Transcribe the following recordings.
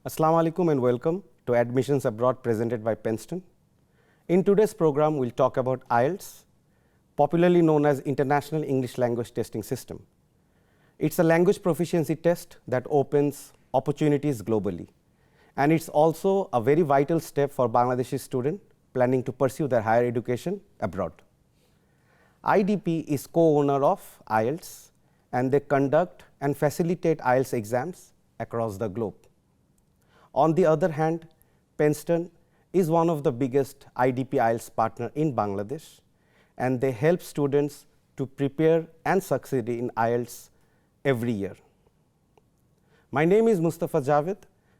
Assalamu alaikum and welcome to Admissions Abroad presented by Penston. In today's program, we'll talk about IELTS, popularly known as International English Language Testing System. It's a language proficiency test that opens opportunities globally. And it's also a very vital step for Bangladeshi students planning to pursue their higher education abroad. IDP is co-owner of IELTS, and they conduct and facilitate IELTS exams across the globe. On the other hand, Penston is one of the biggest IDP IELTS partner in Bangladesh, and they help students to prepare and succeed in IELTS every year. My name is Mustafa Javed.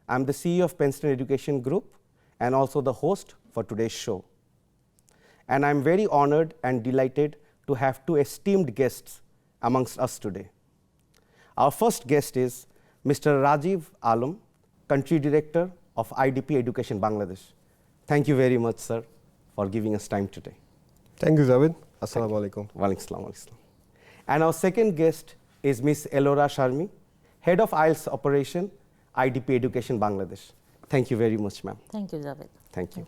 I'm the CEO of Penston Education Group and also the host for today's show. And I'm very honored and delighted to have two esteemed guests amongst us today. Our first guest is Mr. Rajiv Alam, Country Director of IDP Education Bangladesh. Thank you very much, sir, for giving us time today. Thank you, Javed. Assalamu alaikum. Walaikum salam. And our second guest is Ms. Elora Sharmi, Head of IELTS Operation, IDP Education Bangladesh. Thank you very much, ma'am. Thank you, Javed. Thank you.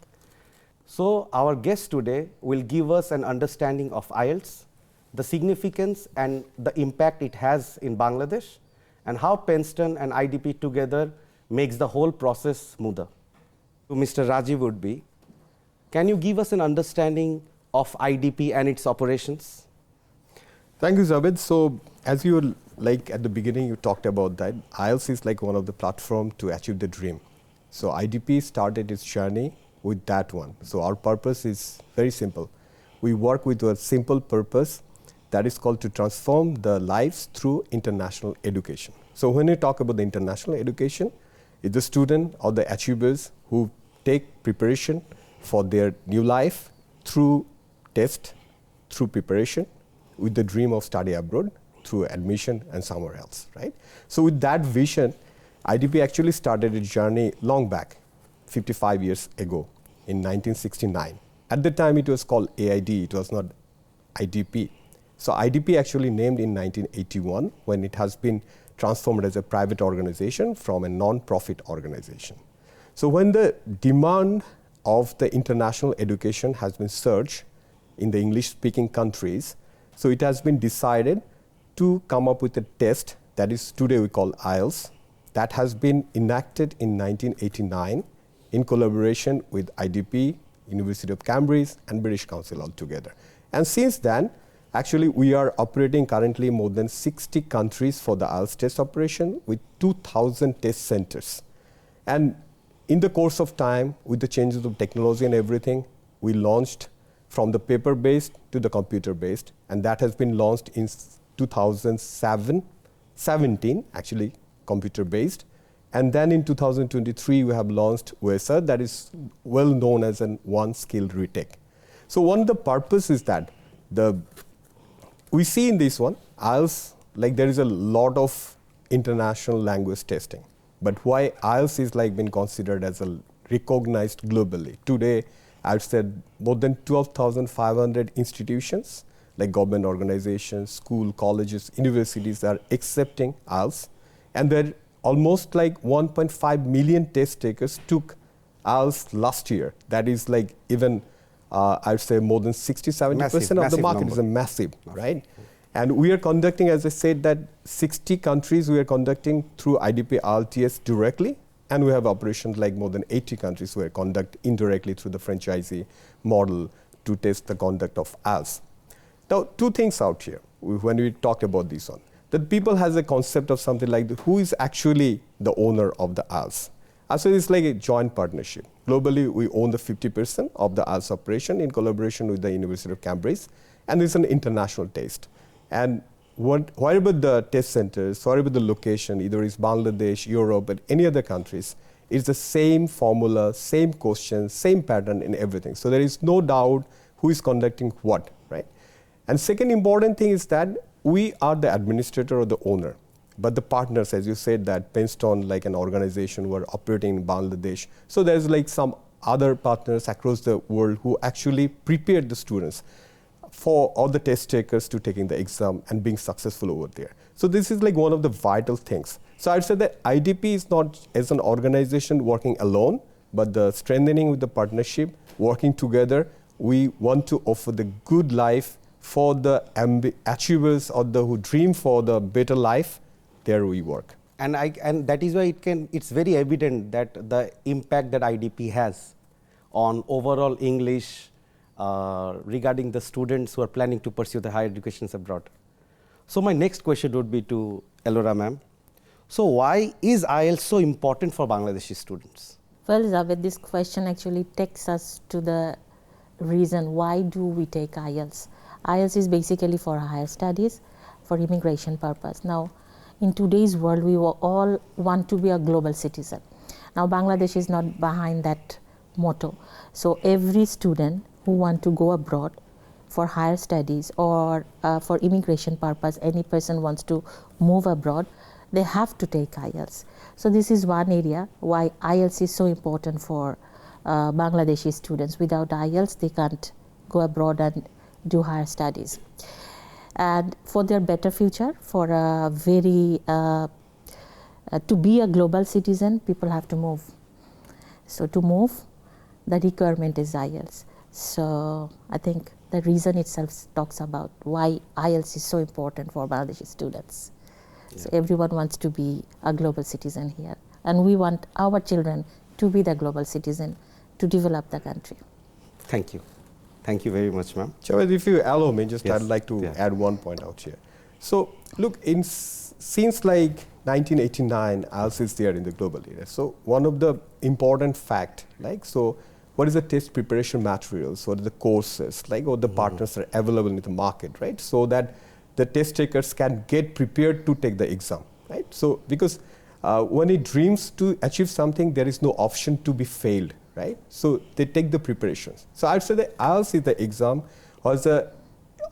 So our guest today will give us an understanding of IELTS, the significance and the impact it has in Bangladesh, and how Penston and IDP together makes the whole process smoother. So Mr. Rajiv would be, can you give us an understanding of IDP and its operations? Thank you, Javed. So as you like at the beginning, you talked about that IELTS is like one of the platform to achieve the dream. So IDP started its journey with that one. So our purpose is very simple. We work with a simple purpose that is called to transform the lives through international education. So when we talk about the international education, it's the student or the achievers who take preparation for their new life through test, through preparation, with the dream of study abroad, through admission and somewhere else, right? So with that vision, IDP actually started its journey long back, 55 years ago, in 1969. At the time, it was called AID, it was not IDP. So IDP actually named in 1981 when it has been transformed as a private organization from a non-profit organization. So when the demand of the international education has been surged in the English-speaking countries, so it has been decided to come up with a test that is today we call IELTS, that has been enacted in 1989 in collaboration with IDP, University of Cambridge and British Council altogether. And since then, actually, we are operating currently more than 60 countries for the IELTS test operation with 2,000 test centers. And in the course of time, with the changes of technology and everything, we launched from the paper-based to the computer-based, and that has been launched in 2017, actually computer-based. And then in 2023, we have launched WESA, that is well known as an one skill retake. So one of the purpose is that we see in this one, IELTS, like there is a lot of international language testing. But why IELTS is like been considered as a recognized globally? Today, I've said more than 12,500 institutions, like government organizations, school, colleges, universities are accepting IELTS. And there almost like 1.5 million test takers took IELTS last year. That is like even I'd say more than 60-70% of the market is a massive, right? And we are conducting, as I said, that 60 countries we are conducting through IDP IELTS directly, and we have operations like more than 80 countries where conduct indirectly through the franchisee model to test the conduct of IELTS. Now, two things out here when we talked about this one. That people has a concept of something like who is actually the owner of the IELTS. So it's like a joint partnership. Globally, we own the 50% of the IELTS operation in collaboration with the University of Cambridge, and it's an international test. And wherever the test centers, wherever the location, either is Bangladesh, Europe, but any other countries, it's the same formula, same questions, same pattern in everything. So there is no doubt who is conducting what, right? And second important thing is that we are the administrator or the owner. But the partners, as you said, that Penston, like an organization, were operating in Bangladesh. So there's like some other partners across the world who actually prepared the students for all the test takers to taking the exam and being successful over there. So this is like one of the vital things. So I'd say that IDP is not as an organization working alone, but the strengthening with the partnership, working together, we want to offer the good life for the achievers or the who dream for the better life. There we work. And that is why it's very evident that the impact that IDP has on overall English regarding the students who are planning to pursue the higher educations abroad. So my next question would be to Elora ma'am. So why is IELTS so important for Bangladeshi students? Well, Javed, this question actually takes us to the reason why do we take IELTS. IELTS is basically for higher studies, for immigration purpose. Now, in today's world, we all want to be a global citizen. Now, Bangladesh is not behind that motto. So every student who want to go abroad for higher studies or for immigration purpose, any person wants to move abroad, they have to take IELTS. So this is one area why IELTS is so important for Bangladeshi students. Without IELTS, they can't go abroad and do higher studies. And for their better future, for a to be a global citizen, people have to move. So to move, the requirement is IELTS. So I think the reason itself talks about why IELTS is so important for Bangladeshi students. Yeah. So everyone wants to be a global citizen here. And we want our children to be the global citizen to develop the country. Thank you. Thank you very much, ma'am. Javed, if you allow me, just Yes. I'd like to add one point out here. So look, since like 1989, IELTS is there in the global area. So one of the important fact, like, so what is the test preparation materials, what are the courses, like, or the partners are available in the market, right? So that the test takers can get prepared to take the exam, right? So because when it dreams to achieve something, there is no option to be failed, right? So they take the preparations. So I'd say that IELTS is the exam, or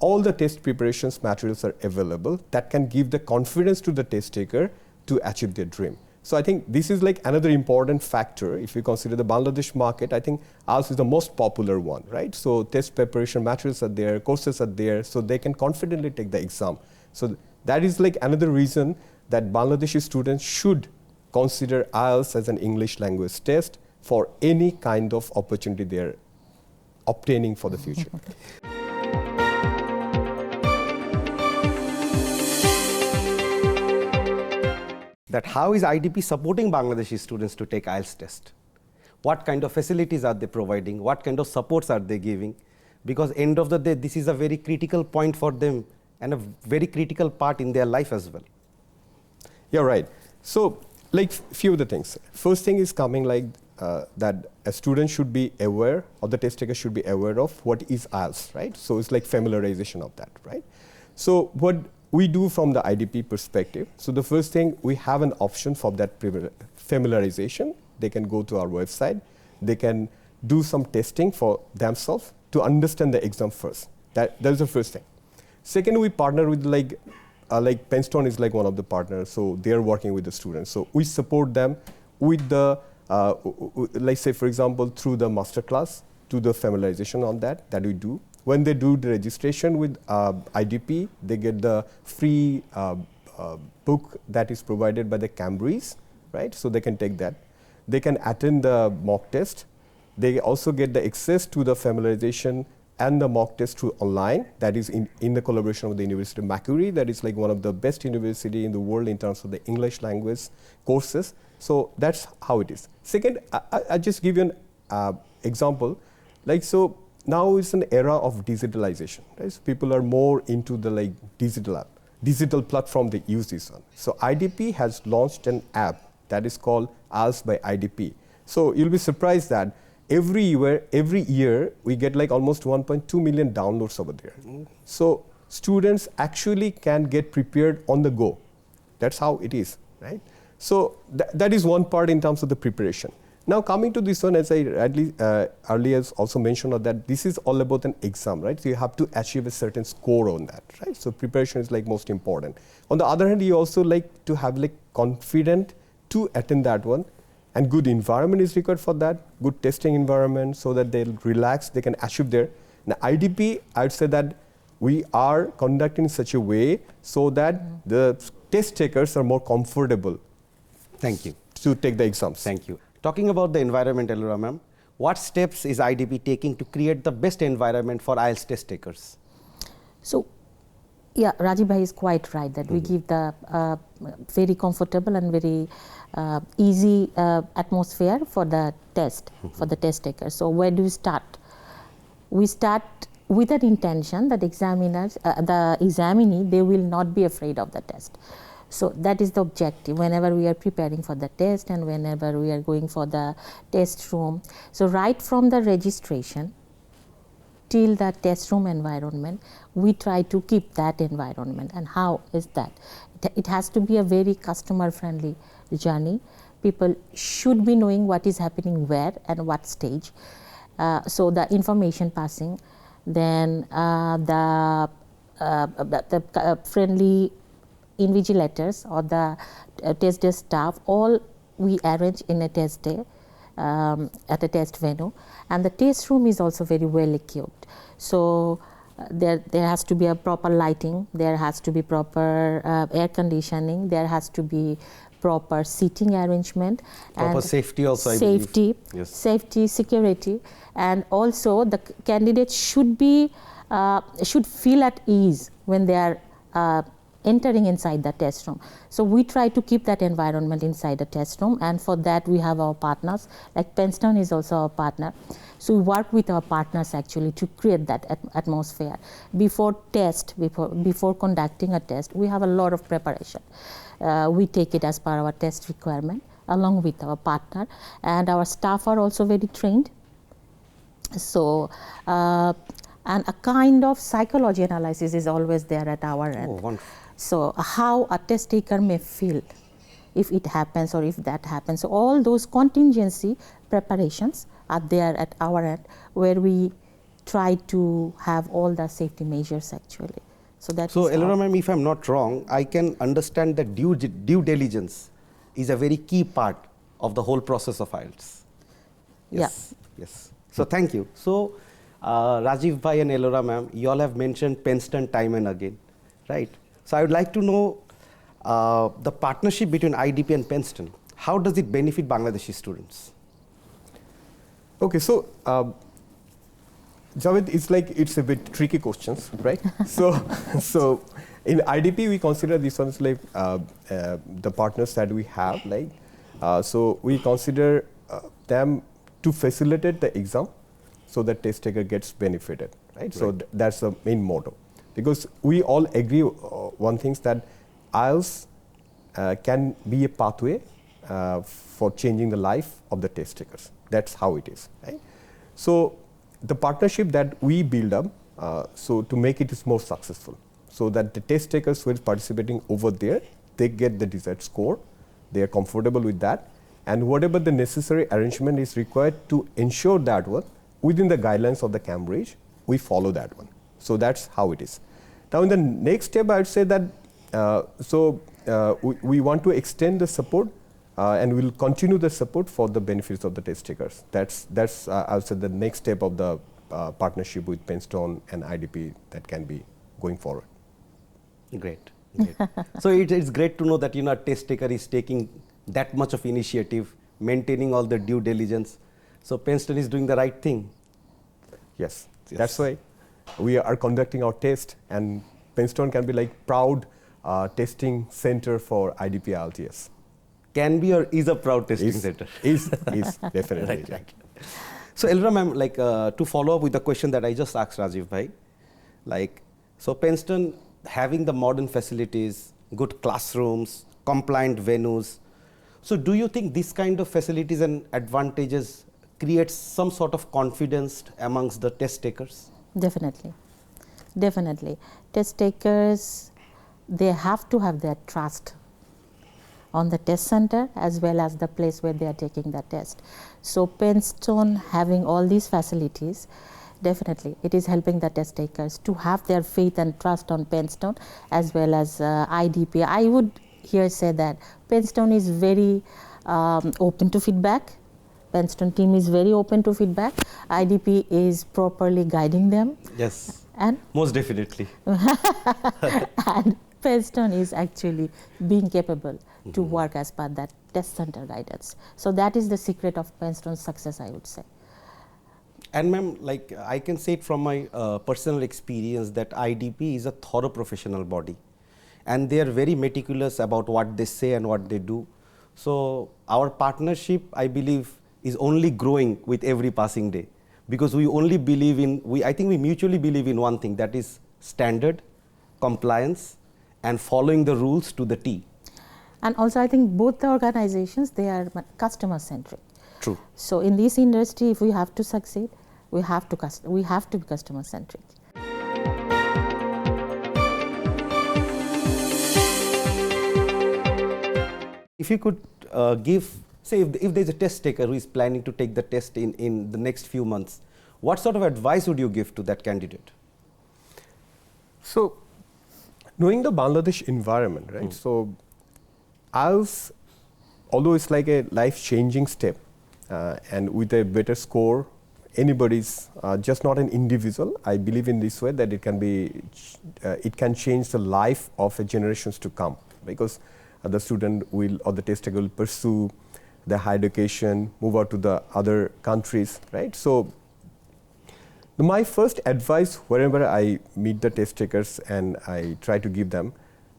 all the test preparations materials are available that can give the confidence to the test taker to achieve their dream. So I think this is like another important factor. If you consider the Bangladesh market, I think IELTS is the most popular one, right? So test preparation materials are there, courses are there, so they can confidently take the exam. So that is like another reason that Bangladeshi students should consider IELTS as an English language test for any kind of opportunity they're obtaining for the future. That how is IDP supporting Bangladeshi students to take IELTS test? What kind of facilities are they providing? What kind of supports are they giving? Because end of the day, this is a very critical point for them and a very critical part in their life as well. Yeah, right. So like few of the things. First thing is coming like that a student should be aware, or the test taker should be aware of what is IELTS, right? So it's like familiarization of that, right? So what we do from the IDP perspective, so the first thing, we have an option for that familiarization. They can go to our website, they can do some testing for themselves to understand the exam first. That's the first thing. Second, we partner with like Penstone is like one of the partners, so they're working with the students. So we support them with the, like say for example, through the masterclass, to the familiarization on that we do. When they do the registration with IDP, they get the free book that is provided by the Cambridge, right? So they can take that. They can attend the mock test. They also get the access to the familiarization and the mock test through online. That is in the collaboration with the University of Macquarie. That is like one of the best university in the world in terms of the English language courses. So that's how it is. Second, I just give you an example. Like so, now it's an era of digitalization, right? So people are more into the like digital platform they use this on. So IDP has launched an app that is called IELTS by IDP. So you'll be surprised that every year we get like almost 1.2 million downloads over there. So students actually can get prepared on the go. That's how it is, right? So that is one part in terms of the preparation. Now coming to this one, as I earlier also mentioned that this is all about an exam, right? So you have to achieve a certain score on that, right? So preparation is like most important. On the other hand, you also like to have like confident to attend that one, and good environment is required for that, good testing environment so that they'll relax, they can achieve there. Now IDP, I'd say that we are conducting in such a way so that the test takers are more comfortable Thank you. to take the exams. Thank you. Talking about the environment, Elora ma'am, what steps is IDP taking to create the best environment for IELTS test takers? So, yeah, Rajiv bhai is quite right that we give the very comfortable and very easy atmosphere for the test, for the test takers. So, where do we start? We start with an intention that examiners, the examinee, they will not be afraid of the test. So, that is the objective whenever we are preparing for the test and whenever we are going for the test room. So, right from the registration till the test room environment, we try to keep that environment. And how is that? It has to be a very customer friendly journey. People should be knowing what is happening where and what stage. So the information passing, then the friendly invigilators or the test day staff, all we arrange in a test day at a test venue, and the test room is also very well equipped. So there has to be a proper lighting, there has to be proper air conditioning, there has to be proper seating arrangement, proper safety also. Safety, yes. Safety, security, and also the candidates should be should feel at ease when they are entering inside the test room. So we try to keep that environment inside the test room, and for that we have our partners, like Penstown is also our partner. So we work with our partners actually to create that atmosphere. Before test, before conducting a test, we have a lot of preparation. We take it as per our test requirement along with our partner, and our staff are also very trained. So and a kind of psychology analysis is always there at our end. Oh, wonderful. So how a test taker may feel if it happens or if that happens. So all those contingency preparations are there at our end, where we try to have all the safety measures actually. So that's Elora ma'am, if I'm not wrong, I can understand that due diligence is a very key part of the whole process of IELTS. Yes. Yeah. Yes. So thank you. So Rajiv bhai and Elora ma'am, you all have mentioned Penstown time and again, right? So I would like to know the partnership between IDP and Penstown. How does it benefit Bangladeshi students? Okay, so Javed, it's a bit tricky questions, right? so in IDP we consider these ones like the partners that we have, like so we consider them to facilitate the exam, so that test taker gets benefited, right? So that's the main motto, because we all agree one thing, that IELTS can be a pathway for changing the life of the test takers. That's how it is, right? So the partnership that we build up, so to make it is more successful, so that the test takers who are participating over there, they get the desired score, they are comfortable with that, and whatever the necessary arrangement is required to ensure that one, within the guidelines of the Cambridge, we follow that one. So that's how it is. Now in the next step, I would say that we want to extend the support and we'll continue the support for the benefits of the test takers. That's I would say the next step of the partnership with Penstown and IDP that can be going forward. Great. So it's great to know that a test taker is taking that much of initiative, maintaining all the due diligence. So Penstown is doing the right thing. Yes. That's why we are conducting our test, and Penstown can be like proud testing center for IDP IELTS. Can be or is a proud testing center. Is definitely. Right. So Elora ma'am, like to follow up with the question that I just asked Rajiv bhai, like so Penstown having the modern facilities, good classrooms, compliant venues. So do you think this kind of facilities and advantages creates some sort of confidence amongst the test takers? Definitely. Test takers, they have to have their trust on the test center as well as the place where they are taking the test. So Penstown having all these facilities, definitely it is helping the test takers to have their faith and trust on Penstown as well as IDP. I would here say that Penstown is very open to feedback. Penstown team is very open to feedback. IDP is properly guiding them. Yes, and most definitely. and Penstown is actually being capable to work as per that test center guidance. So that is the secret of Penstone's success, I would say. And ma'am, like I can say it from my personal experience that IDP is a thorough professional body, and they are very meticulous about what they say and what they do. So our partnership, I believe, is only growing with every passing day, because we only believe in, I think we mutually believe in one thing, that is standard, compliance, and following the rules to the T. And also I think both the organizations, they are customer centric. True. So in this industry, if we have to succeed, we have to be customer centric. If you could give, say if there's a test taker who is planning to take the test in the next few months, what sort of advice would you give to that candidate? So, knowing the Bangladesh environment, right? So, IELTS, although it's like a life-changing step, and with a better score, anybody's just not an individual. I believe in this way that it can change the life of the generations to come, because the student will, or the test taker will pursue the higher education, move out to the other countries, right? So, my first advice wherever I meet the test takers and I try to give them,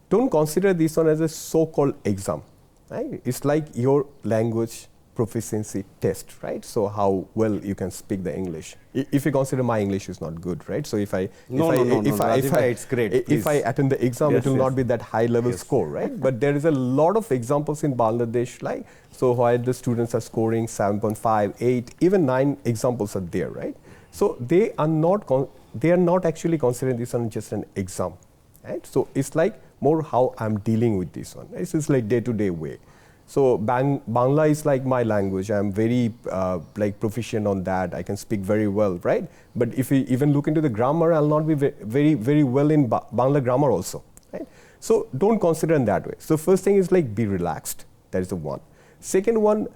don't consider this one as a so-called exam, right? It's like your language proficiency test, right? So how well you can speak the English. If you consider my English is not good, right? So if I it's great. If I attend the exam, it will not be that high level score, right? But there is a lot of examples in Bangladesh, like so where the students are scoring 7.5, 8, even 9 examples are there, right? So they are not actually considering this one just an exam, right? So it's like more how I'm dealing with this one. This is like day-to-day way. So Bangla is like my language. I'm very like proficient on that. I can speak very well, right? But if we even look into the grammar, I'll not be very well in Bangla grammar also, right? So don't consider in that way. So first thing is like be relaxed. That is the one. Second one,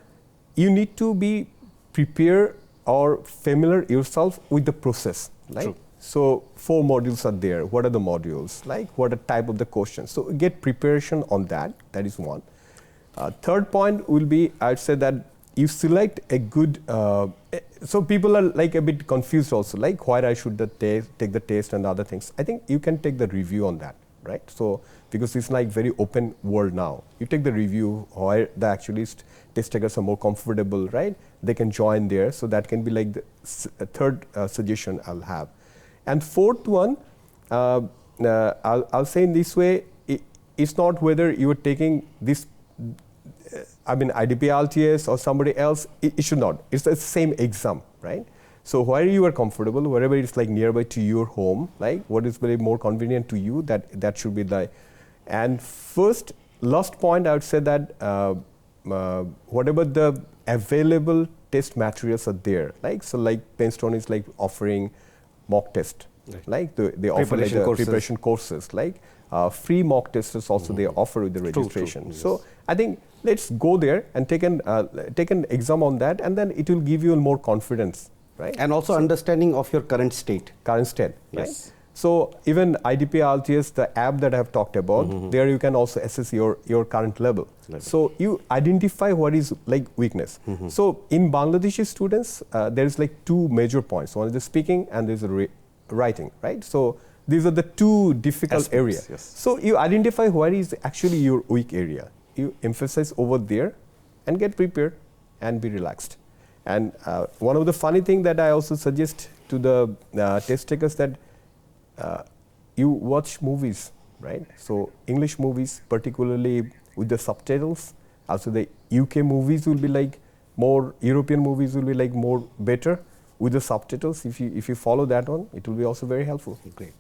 you need to be prepared or familiar yourself with the process, right? True. So 4 modules are there. What are the modules? Like what are type of the questions? So get preparation on that. That is one. Third point will be, I'd say that you select a good, so people are like a bit confused also, like why I should take the test and other things. I think you can take the review on that, right? So because it's like very open world now. You take the review where the actually test takers are more comfortable, right? They can join there. So that can be like the third suggestion I'll have. And fourth one, I'll say in this way, it's not whether you are taking this, I mean IDP IELTS or somebody else, it should not. It's the same exam, right? So where you are comfortable, wherever it's like nearby to your home, like what is very more convenient to you, that should be the. And last point, I would say that whatever the available test materials are there, like so like Penstone is like offering mock test, right. Like they offer like the preparation courses, like free mock tests also they offer with the registration. True, so yes. I think let's go there and take an exam on that, and then it will give you more confidence, right? And also understanding of your current state. Yes. Right? So even IDP IELTS, the app that I have talked about, there you can also assess your current level. So you identify what is like weakness. So in Bangladeshi students, there is like 2 major points. One is the speaking and there is the writing, right? So these are the 2 difficult areas. Yes. So you identify what is actually your weak area. You emphasize over there and get prepared and be relaxed. And one of the funny things that I also suggest to the test takers that you watch movies, right? So English movies, particularly with the subtitles. Also the UK movies will be like more, European movies will be like more better with the subtitles. If you follow that one, it will be also very helpful. Great.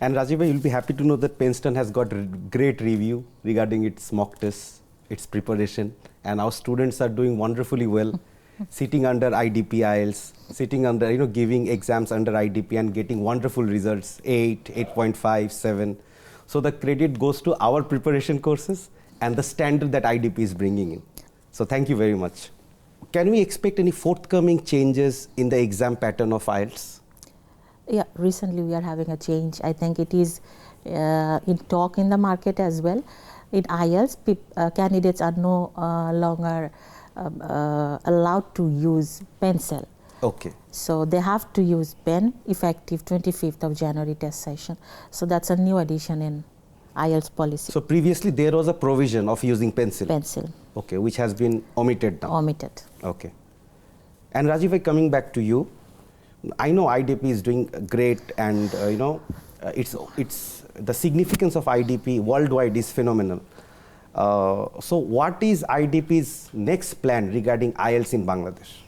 And Rajiv, you'll be happy to know that Penstone has got great review regarding its mock tests, its preparation, and our students are doing wonderfully well. Sitting under IDP IELTS, sitting under, giving exams under IDP and getting wonderful results, 8, 8.5, 7. So the credit goes to our preparation courses and the standard that IDP is bringing in. So thank you very much. Can we expect any forthcoming changes in the exam pattern of IELTS? Yeah, recently we are having a change. I think it is in talk in the market as well. in IELTS, candidates are no longer allowed to use pencil. Okay. So they have to use pen effective 25th of January test session. So that's a new addition in IELTS policy. So previously there was a provision of using pencil. Pencil. Okay, which has been omitted now. Omitted. Okay. And Rajiv, coming back to you, I know IDP is doing great, and it's the significance of IDP worldwide is phenomenal. So what is IDP's next plan regarding IELTS in Bangladesh?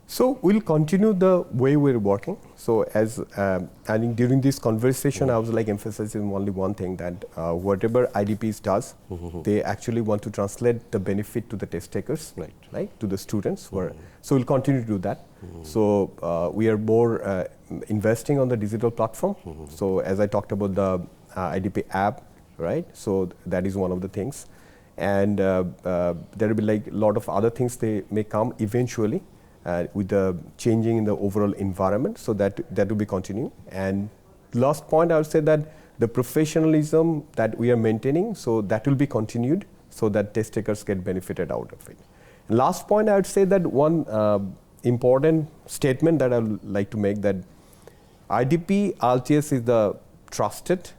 So we'll continue the way we're working. So as and during this conversation, I was like emphasizing only one thing, that whatever IDPs does, they actually want to translate the benefit to the test takers, right, to the students. So we'll continue to do that. So we are more investing on the digital platform. So as I talked about the IDP app, right? So that is one of the things, and there will be like a lot of other things they may come eventually. With the changing in the overall environment, so that will be continuing. And last point, I would say that the professionalism that we are maintaining, so that will be continued, so that test takers get benefited out of it. And last point, I would say that one important statement that I would like to make, that IDP IELTS is the trusted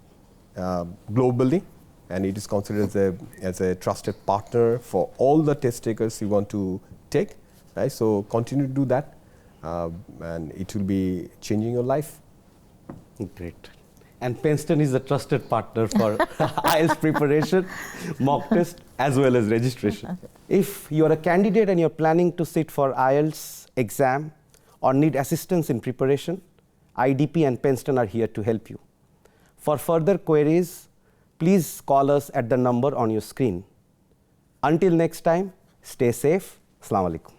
globally, and it is considered as a trusted partner for all the test takers you want to take. Right, so continue to do that, and it will be changing your life. Great. And Princeton is a trusted partner for IELTS preparation, mock test, as well as registration. If you are a candidate and you're planning to sit for IELTS exam or need assistance in preparation, IDP and Princeton are here to help you. For further queries, please call us at the number on your screen. Until next time, stay safe. Assalamu alaikum.